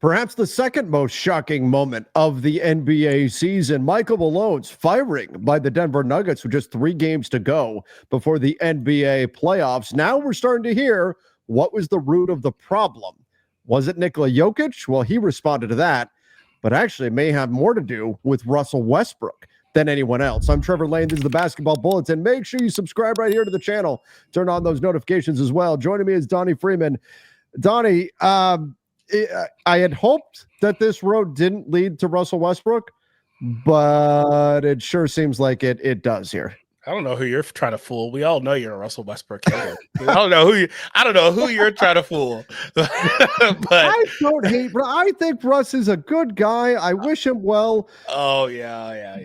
Perhaps the second most shocking moment of the NBA season, Michael Malone's firing by the Denver Nuggets with just 3 games to go before the NBA playoffs. Now we're starting to hear what was the root of the problem. Was it Nikola Jokic? Well, he responded to that, but actually it may have more to do with Russell Westbrook than anyone else. I'm Trevor Lane. This is the Basketball Bulletin. Make sure you subscribe right here to the channel. Turn on those notifications as well. Joining me is Donnie Freeman. Donnie, I had hoped that this road didn't lead to Russell Westbrook, but it sure seems like it does here. I don't know who you're trying to fool. We all know you're a Russell Westbrook hater. I don't know who you're trying to fool. But I don't hate, but I think Russ is a good guy. I wish him well. Oh yeah.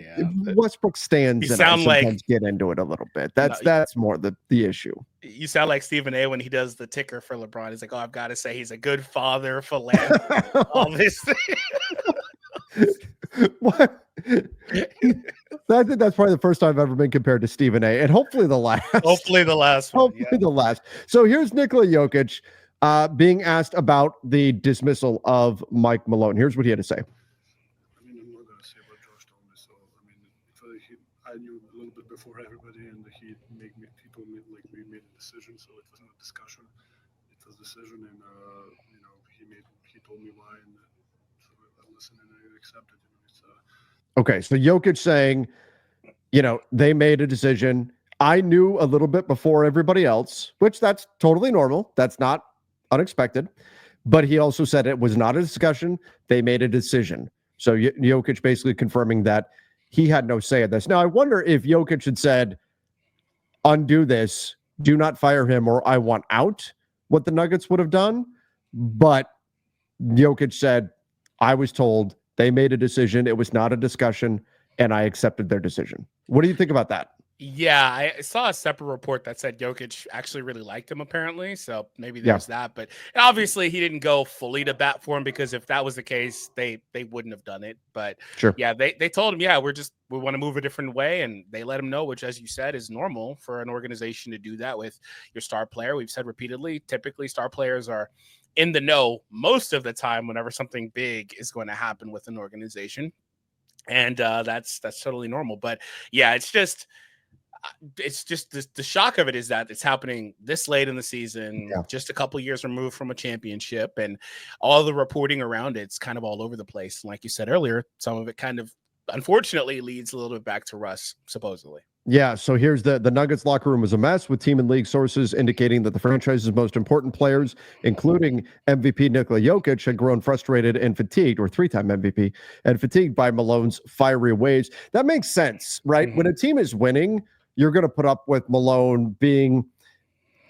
Westbrook stands You and sound I sometimes get into it a little bit. That's more the issue. You sound like Stephen A. when he does the ticker for LeBron. He's like, "Oh, I've got to say he's a good father, philanthropist, all this." What? I think that's probably the first time I've ever been compared to Stephen A. And hopefully the last. Hopefully the last one. Hopefully the last. So here's Nikola Jokic being asked about the dismissal of Mike Malone. Here's what he had to say. I mean, I'm not going to say what Josh told me. So, I mean, I knew a little bit before everybody, and he told me like we made a decision. So it was not discussion. It was decision, and he told me why, and so I listened and I accepted. Okay, so Jokic saying, they made a decision. I knew a little bit before everybody else, which that's totally normal. That's not unexpected. But he also said it was not a discussion. They made a decision. So Jokic basically confirming that he had no say in this. Now, I wonder if Jokic had said, undo this, do not fire him, or I want out, what the Nuggets would have done. But Jokic said, I was told, they made a decision. It was not a discussion, and I accepted their decision. What do you think about that? Yeah, I saw a separate report that said Jokic actually really liked him, apparently. So maybe there's that. But obviously, he didn't go fully to bat for him, because if that was the case, they wouldn't have done it. But sure. Yeah, they told him, we want to move a different way. And they let him know, which, as you said, is normal for an organization to do that with your star player. We've said repeatedly, typically star players are in the know most of the time whenever something big is going to happen with an organization. And that's totally normal. But yeah, it's just the shock of it is that it's happening this late in the season, just a couple years removed from a championship, and all the reporting around it's kind of all over the place. Like you said earlier, some of it kind of unfortunately leads a little bit back to Russ, supposedly. Yeah, so here's the Nuggets locker room was a mess, with team and league sources indicating that the franchise's most important players, including MVP Nikola Jokic, had grown frustrated and fatigued, or 3-time MVP, and fatigued by Malone's fiery ways. That makes sense, right? Mm-hmm. When a team is winning, you're going to put up with Malone being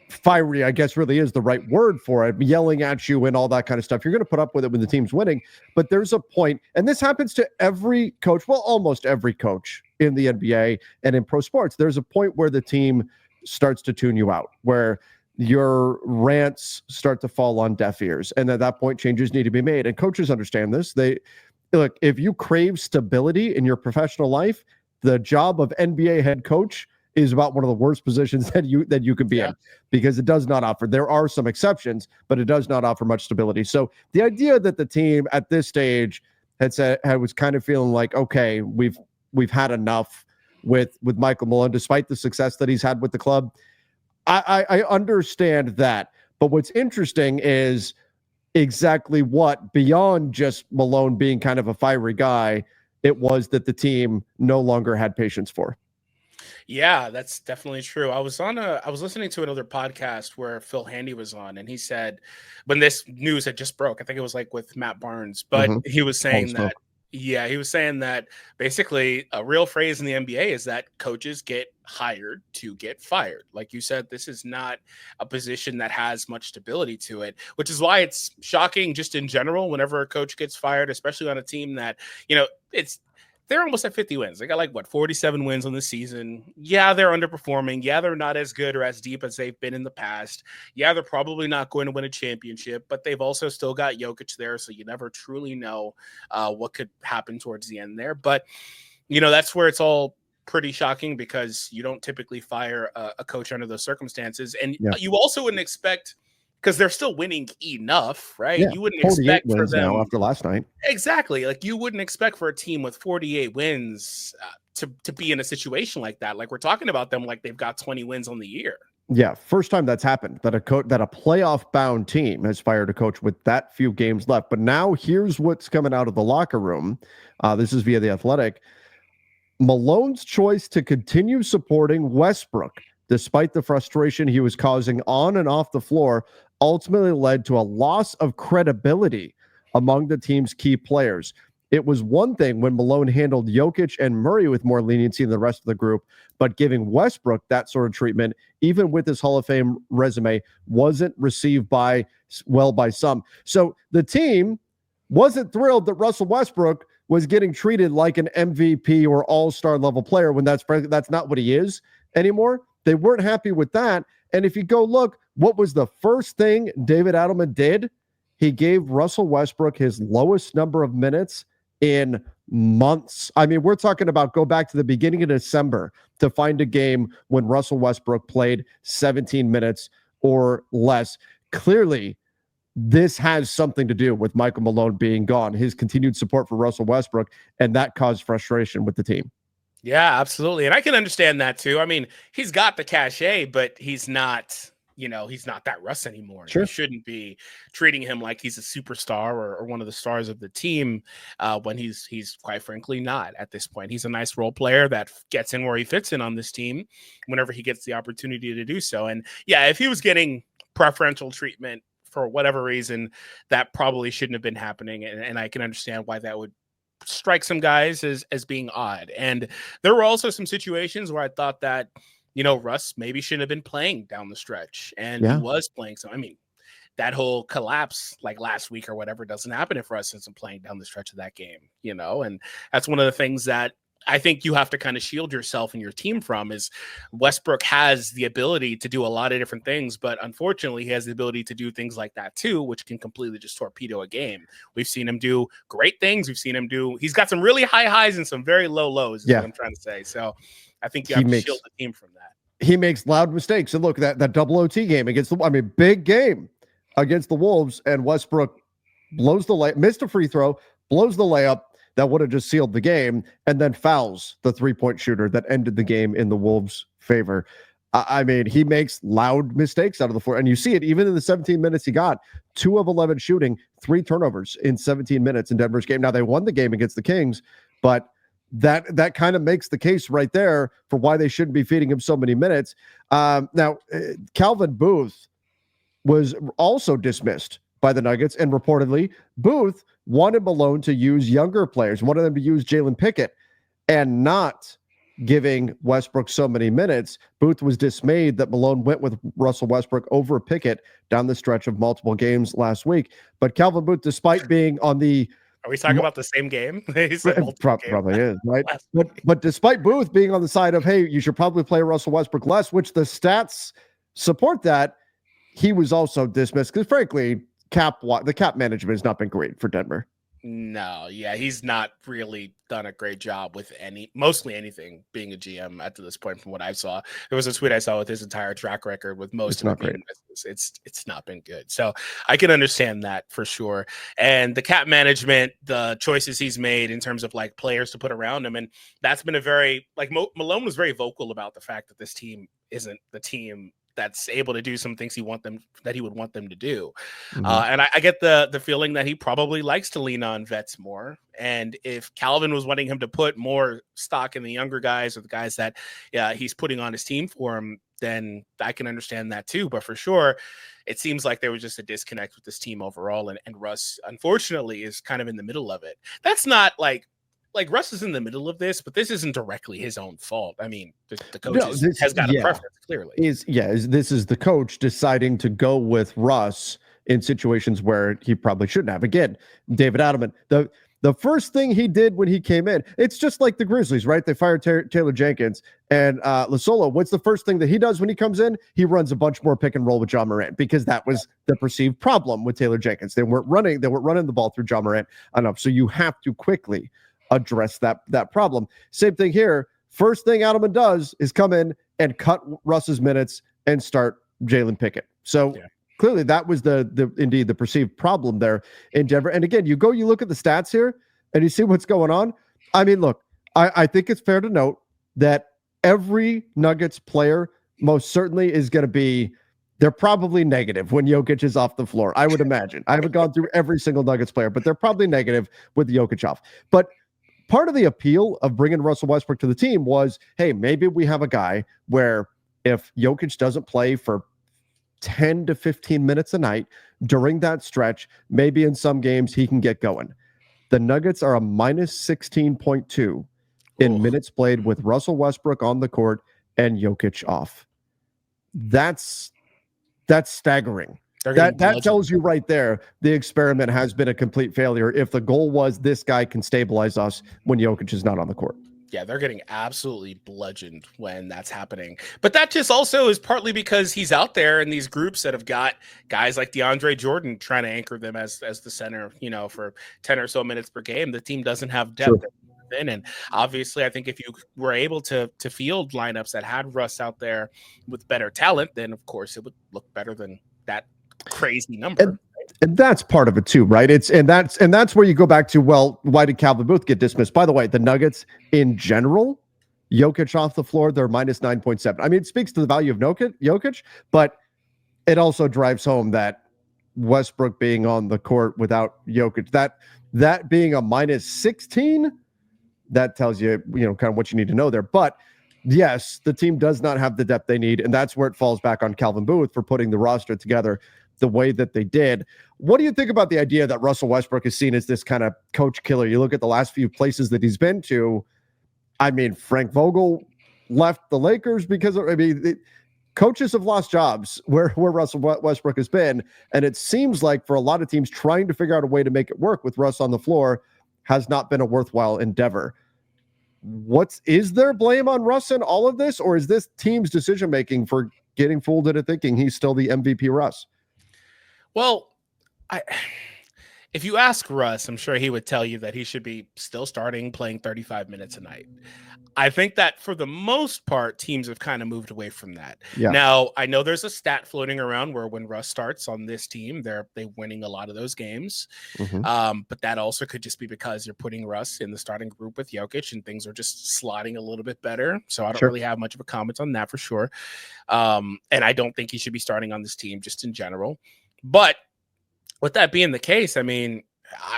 fiery, I guess really is the right word for it, yelling at you and all that kind of stuff. You're going to put up with it when the team's winning. But there's a point, and this happens to every coach, well, almost every coach in the NBA and in pro sports. There's a point where the team starts to tune you out, where your rants start to fall on deaf ears. And at that point, changes need to be made. And coaches understand this. They look, if you crave stability in your professional life, the job of NBA head coach is about one of the worst positions that you could be in, because it does not offer. There are some exceptions, but it does not offer much stability. So the idea that the team at this stage was kind of feeling like, okay, we've had enough with Michael Malone, despite the success that he's had with the club. I understand that, but what's interesting is exactly what, beyond just Malone being kind of a fiery guy, it was that the team no longer had patience for. Yeah, that's definitely true. I was listening to another podcast where Phil Handy was on, and he said, when this news had just broke, I think it was like with Matt Barnes, but he was saying that, he was saying that basically a real phrase in the NBA is that coaches get hired to get fired. Like you said, this is not a position that has much stability to it, which is why it's shocking just in general whenever a coach gets fired, especially on a team that, they're almost at 50 wins. They got 47 wins on the season. Yeah, they're underperforming. Yeah, they're not as good or as deep as they've been in the past. Yeah, they're probably not going to win a championship, but they've also still got Jokic there, so you never truly know what could happen towards the end there. But, that's where it's all pretty shocking, because you don't typically fire a coach under those circumstances. And you also wouldn't expect because they're still winning enough, right? Yeah, You wouldn't 48 expect for wins them now after last night. exactly. Like you wouldn't expect for a team with 48 wins to be in a situation like that. Like we're talking about them like they've got 20 wins on the year. Yeah, first time that's happened that a playoff bound team has fired a coach with that few games left. But now here's what's coming out of the locker room. This is via The Athletic. Malone's choice to continue supporting Westbrook, despite the frustration he was causing on and off the floor, ultimately led to a loss of credibility among the team's key players. It was one thing when Malone handled Jokic and Murray with more leniency than the rest of the group, but giving Westbrook that sort of treatment, even with his Hall of Fame resume, wasn't received by some. So the team wasn't thrilled that Russell Westbrook was getting treated like an MVP or all-star level player when that's not what he is anymore. They weren't happy with that. And if you go look, what was the first thing David Adelman did? He gave Russell Westbrook his lowest number of minutes in months. I mean, we're talking about go back to the beginning of December to find a game when Russell Westbrook played 17 minutes or less. Clearly, this has something to do with Michael Malone being gone, his continued support for Russell Westbrook, and that caused frustration with the team. Yeah, absolutely. And I can understand that too. I mean, he's got the cachet, but he's not that Russ anymore. Sure. You shouldn't be treating him like he's a superstar or one of the stars of the team when he's quite frankly not at this point. He's a nice role player that gets in where he fits in on this team whenever he gets the opportunity to do so. And yeah, if he was getting preferential treatment for whatever reason, that probably shouldn't have been happening. And I can understand why that would strike some guys as being odd. And there were also some situations where I thought that, Russ maybe shouldn't have been playing down the stretch, and he was playing. So, I mean, that whole collapse like last week or whatever doesn't happen if Russ isn't playing down the stretch of that game, and that's one of the things that I think you have to kind of shield yourself and your team from is Westbrook has the ability to do a lot of different things, but unfortunately he has the ability to do things like that too, which can completely just torpedo a game. We've seen him do great things. He's got some really high highs and some very low lows is what I'm trying to say. So I think you have to shield the team from that. He makes loud mistakes. And look, that double OT game big game against the Wolves, and Westbrook missed a free throw, blows the layup that would have just sealed the game, and then fouls the three-point shooter that ended the game in the Wolves' favor. I mean, he makes loud mistakes out of the floor, and you see it even in the 17 minutes he got. 2 of 11 shooting, 3 turnovers in 17 minutes in Denver's game. Now, they won the game against the Kings, but that kind of makes the case right there for why they shouldn't be feeding him so many minutes. Now, Calvin Booth was also dismissed by the Nuggets, and reportedly Booth wanted Malone to use younger players, wanted them to use Jalen Pickett and not giving Westbrook so many minutes. Booth was dismayed that Malone went with Russell Westbrook over Pickett down the stretch of multiple games last week. But Calvin Booth, despite being on the Are we talking about the same game? Probably is, right? But despite Booth being on the side of, hey, you should probably play Russell Westbrook less, which the stats support that, he was also dismissed because, frankly, the cap management has not been great for Denver. No, yeah, he's not really done a great job with mostly anything being a GM up to this point from what I saw. There was a tweet I saw with his entire track record with most of it. It's not been good. So I can understand that for sure. And the cap management, the choices he's made in terms of like players to put around him. And that's been a very Malone was very vocal about the fact that this team isn't the team that's able to do some things he would want them to do. Mm-hmm. And I get the feeling that he probably likes to lean on vets more. And if Calvin was wanting him to put more stock in the younger guys or the guys that he's putting on his team for him, then I can understand that too. But for sure, it seems like there was just a disconnect with this team overall. And Russ, unfortunately, is kind of in the middle of it. That's not like Russ is in the middle of this, but this isn't directly his own fault. I mean, the coach has got a preference, clearly. This is the coach deciding to go with Russ in situations where he probably shouldn't have. Again, David Adelman, the first thing he did when he came in, it's just like the Grizzlies, right? They fired Taylor Jenkins and Lasolo. What's the first thing that he does when he comes in? He runs a bunch more pick and roll with John Morant because that was the perceived problem with Taylor Jenkins. They weren't running the ball through John Morant enough. So you have to quickly address that problem. Same thing here. First thing Adelman does is come in and cut Russ's minutes and start Jalen Pickett. So clearly that was indeed the perceived problem there in Denver. And again, you look at the stats here and you see what's going on. I mean, look, I think it's fair to note that every Nuggets player most certainly is going to be, they're probably negative when Jokic is off the floor, I would imagine. I haven't gone through every single Nuggets player, but they're probably negative with Jokic off. But part of the appeal of bringing Russell Westbrook to the team was, hey, maybe we have a guy where if Jokic doesn't play for 10 to 15 minutes a night during that stretch, maybe in some games he can get going. The Nuggets are a minus 16.2 in minutes played with Russell Westbrook on the court and Jokic off. That's staggering. That tells you right there the experiment has been a complete failure if the goal was this guy can stabilize us when Jokic is not on the court. Yeah, they're getting absolutely bludgeoned when that's happening. But that just also is partly because he's out there in these groups that have got guys like DeAndre Jordan trying to anchor them as the center, for 10 or so minutes per game. The team doesn't have depth. Sure. And obviously, I think if you were able to field lineups that had Russ out there with better talent, then of course it would look better than that crazy number. And that's part of it too, right? That's where you go back to, well, why did Calvin Booth get dismissed? By the way, the Nuggets in general, Jokic off the floor, they're minus 9.7. I mean, it speaks to the value of Jokic, but it also drives home that Westbrook being on the court without Jokic, that being a minus 16, that tells you, kind of what you need to know there. But yes, the team does not have the depth they need, and that's where it falls back on Calvin Booth for putting the roster together the way that they did. What do you think about the idea that Russell Westbrook is seen as this kind of coach killer? You look at the last few places that he's been to. I mean, Frank Vogel left the Lakers because coaches have lost jobs where Russell Westbrook has been. And it seems like for a lot of teams trying to figure out a way to make it work with Russ on the floor has not been a worthwhile endeavor. Is there blame on Russ in all of this? Or is this team's decision-making for getting fooled into thinking he's still the MVP Russ? Well, if you ask Russ, I'm sure he would tell you that he should be still starting, playing 35 minutes a night. I think that for the most part, teams have kind of moved away from that. Yeah. Now, I know there's a stat floating around where when Russ starts on this team, they're winning a lot of those games. Mm-hmm. But that also could just be because you're putting Russ in the starting group with Jokic and things are just slotting a little bit better. So I don't really have much of a comment on that for sure. And I don't think he should be starting on this team just in general. But with that being the case, I mean,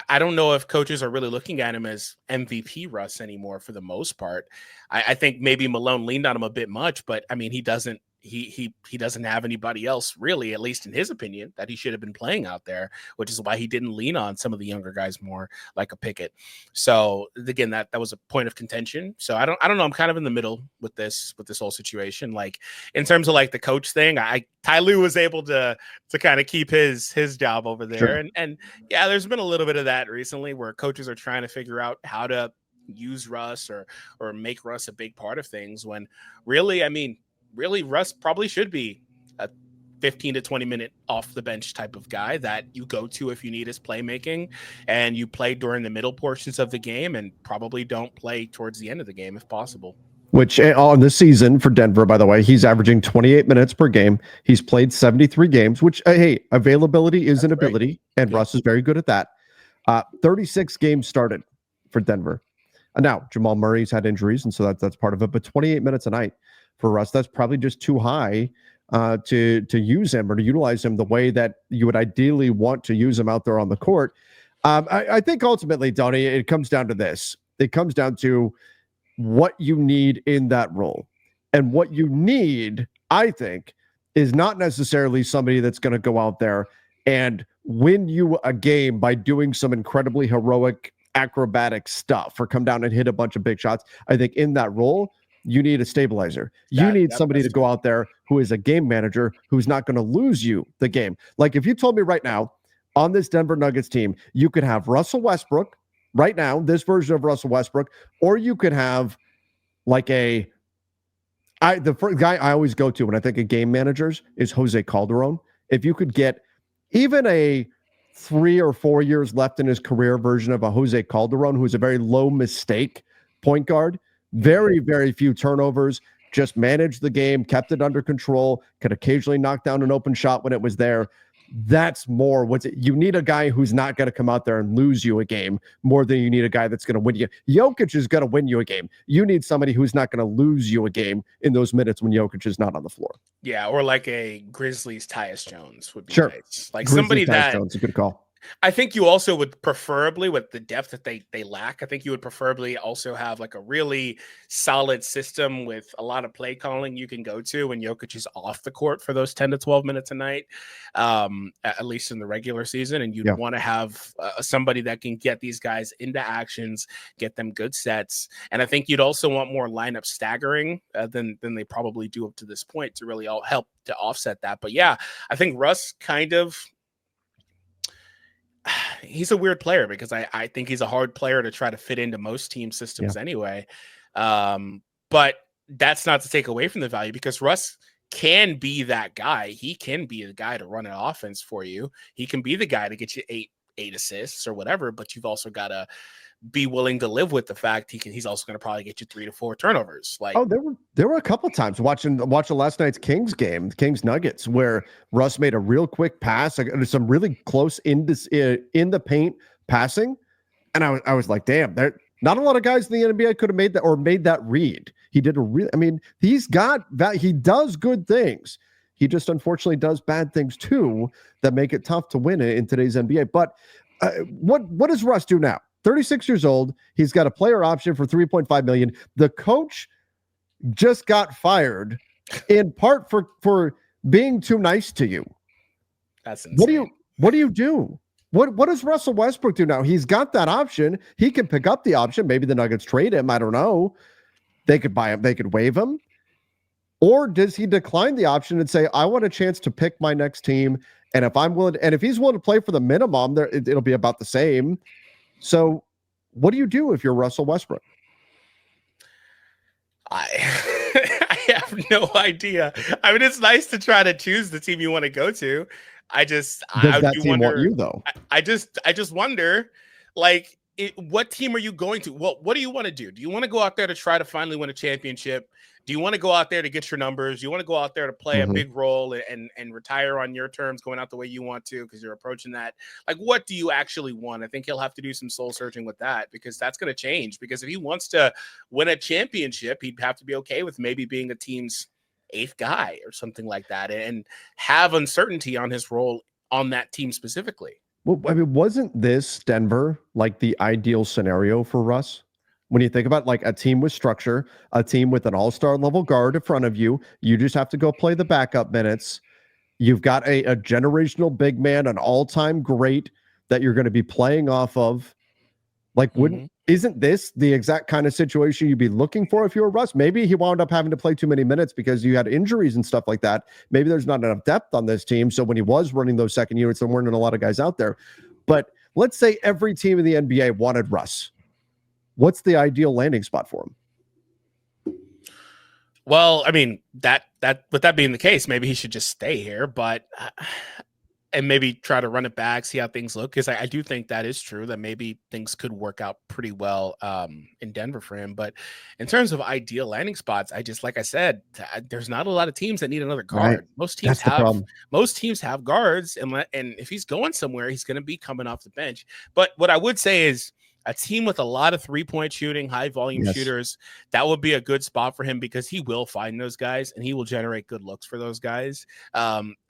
I don't know if coaches are really looking at him as MVP Russ anymore for the most part. I think maybe Malone leaned on him a bit much, but I mean, he doesn't have anybody else really, at least in his opinion, that he should have been playing out there, which is why he didn't lean on some of the younger guys more, like a Pickett. So again, that was a point of contention. So I don't know. I'm kind of in the middle with this whole situation. Like in terms of like the coach thing, Ty Lue was able to kind of keep his job over there. Sure. And yeah, there's been a little bit of that recently where coaches are trying to figure out how to use Russ or make Russ a big part of things when really, Russ probably should be a 15 to 20 minute off the bench type of guy that you go to if you need his playmaking, and you play during the middle portions of the game and probably don't play towards the end of the game if possible. Which on the season for Denver, by the way, he's averaging 28 minutes per game. He's played 73 games, which, hey, availability is an ability, and Russ is very good at that. 36 games started for Denver. Now, Jamal Murray's had injuries, and so that's part of it, but 28 minutes a night. For Russ, that's probably just too high to use him or to utilize him the way that you would ideally want to use him out there on the court. I think ultimately, Donnie, it comes down to this. It comes down to what you need in that role. And what you need, I think, is not necessarily somebody that's going to go out there and win you a game by doing some incredibly heroic acrobatic stuff or come down and hit a bunch of big shots. I think in that role, you need a stabilizer. You need somebody to go out there who is a game manager who's not going to lose you the game. Like if you told me right now on this Denver Nuggets team, you could have Russell Westbrook right now, this version of Russell Westbrook, or you could have like the first guy I always go to when I think of game managers is Jose Calderon. If you could get even a 3 or 4 years left in his career version of a Jose Calderon, who's a very low mistake point guard, very, very few turnovers, just managed the game, kept it under control, could occasionally knock down an open shot when it was there. That's more you need a guy who's not going to come out there and lose you a game more than you need a guy that's going to win you. Jokic is going to win you a game. You need somebody who's not going to lose you a game in those minutes when Jokic is not on the floor. Yeah, or like a Grizzlies Tyus Jones would be nice. Like Grizzlies, somebody Tyus that Jones, a good call. I think you also would preferably, with the depth that they lack, I think you would preferably also have like a really solid system with a lot of play calling you can go to when Jokic is off the court for those 10 to 12 minutes a night, at least in the regular season. And you'd want to have somebody that can get these guys into actions, get them good sets. And I think you'd also want more lineup staggering than they probably do up to this point to really help to offset that. But yeah, I think Russ he's a weird player because I think he's a hard player to try to fit into most team systems anyway. But that's not to take away from the value, because Russ can be that guy. He can be the guy to run an offense for you. He can be the guy to get you eight assists or whatever, but you've also got to be willing to live with the fact he's also going to probably get you 3 to 4 turnovers. Like, there were a couple of times watching last night's Kings game, Kings Nuggets, where Russ made a real quick pass, some really close in the paint passing, and I was like, damn, there not a lot of guys in the NBA could have made that or made that read. He did he does good things. He just unfortunately does bad things too that make it tough to win in today's NBA. But what does Russ do now? 36 years old. He's got a player option for $3.5 million. The coach just got fired in part for being too nice to you. That's insane. What do you do? What does Russell Westbrook do now? He's got that option. He can pick up the option. Maybe the Nuggets trade him. I don't know. They could buy him. They could waive him. Or does he decline the option and say, I want a chance to pick my next team? And if he's willing to play for the minimum, it'll be about the same. So what do you do if you're Russell Westbrook? I have no idea. I mean, it's nice to try to choose the team you want to go to. Does that team want you, though? I just wonder, like, what team are you going to? What do you want to do? Do you want to go out there to try to finally win a championship? Do you want to go out there to get your numbers? Do you want to go out there to play a big role and retire on your terms, going out the way you want to because you're approaching that? Like, what do you actually want? I think he'll have to do some soul searching with that, because that's going to change. Because if he wants to win a championship, he'd have to be okay with maybe being a team's 8th guy or something like that, and have uncertainty on his role on that team specifically. Well, I mean, wasn't this Denver like the ideal scenario for Russ? When you think about like a team with structure, a team with an all-star level guard in front of you, you just have to go play the backup minutes. You've got a generational big man, an all-time great that you're going to be playing off of. Like, isn't this the exact kind of situation you'd be looking for if you were Russ? Maybe he wound up having to play too many minutes because you had injuries and stuff like that. Maybe there's not enough depth on this team. So when he was running those second units, there weren't a lot of guys out there. But let's say every team in the NBA wanted Russ. What's the ideal landing spot for him? Well, I mean, that with that being the case, maybe he should just stay here, but and maybe try to run it back, see how things look. Because I do think that is true, that maybe things could work out pretty well in Denver for him. But in terms of ideal landing spots, like I said, there's not a lot of teams that need another guard. Right. Most teams have guards, and if he's going somewhere, he's going to be coming off the bench. But what I would say is, a team with a lot of 3-point shooting, high volume shooters, that would be a good spot for him, because he will find those guys and he will generate good looks for those guys.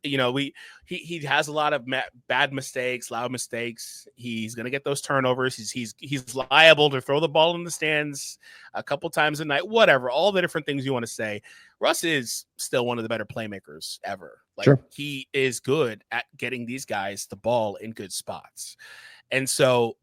He has a lot of bad mistakes, loud mistakes. He's going to get those turnovers. He's liable to throw the ball in the stands a couple times a night, whatever, all the different things you want to say. Russ is still one of the better playmakers ever. He is good at getting these guys the ball in good spots. And so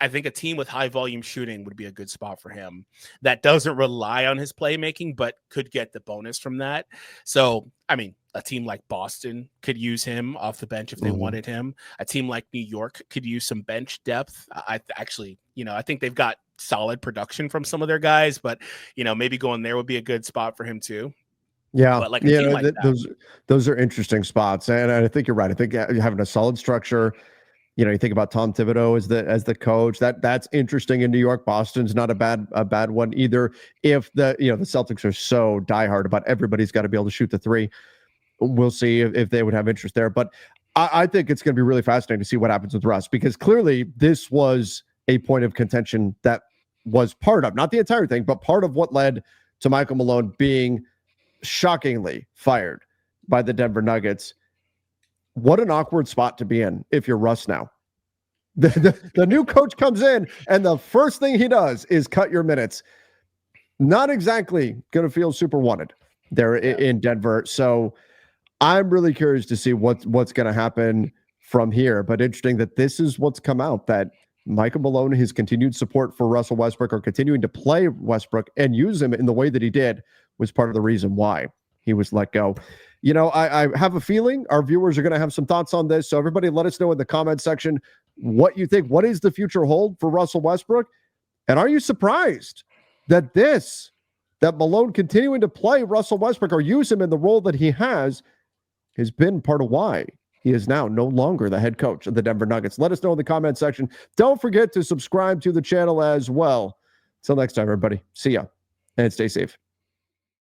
I think a team with high volume shooting would be a good spot for him that doesn't rely on his playmaking, but could get the bonus from that. So, I mean, a team like Boston could use him off the bench if they wanted him. A team like New York could use some bench depth. I think they've got solid production from some of their guys, but, maybe going there would be a good spot for him too. Yeah. But those are interesting spots. And I think you're right. I think having a solid structure, you think about Tom Thibodeau as the coach. That's interesting in New York. Boston's not a bad one either. If the Celtics are so diehard about everybody's got to be able to shoot the three, we'll see if they would have interest there. But I think it's going to be really fascinating to see what happens with Russ, because clearly this was a point of contention that was part of, not the entire thing, but part of what led to Michael Malone being shockingly fired by the Denver Nuggets. What an awkward spot to be in if you're Russ now. The new coach comes in, and the first thing he does is cut your minutes. Not exactly going to feel super wanted there in Denver. So I'm really curious to see what's going to happen from here. But interesting that this is what's come out, that Michael Malone, his continued support for Russell Westbrook, or continuing to play Westbrook and use him in the way that he did, was part of the reason why he was let go. You know, I have a feeling our viewers are going to have some thoughts on this. So everybody, let us know in the comment section what you think. What is the future hold for Russell Westbrook? And are you surprised that Malone continuing to play Russell Westbrook or use him in the role that he has been part of why he is now no longer the head coach of the Denver Nuggets? Let us know in the comment section. Don't forget to subscribe to the channel as well. Until next time, everybody. See ya and stay safe.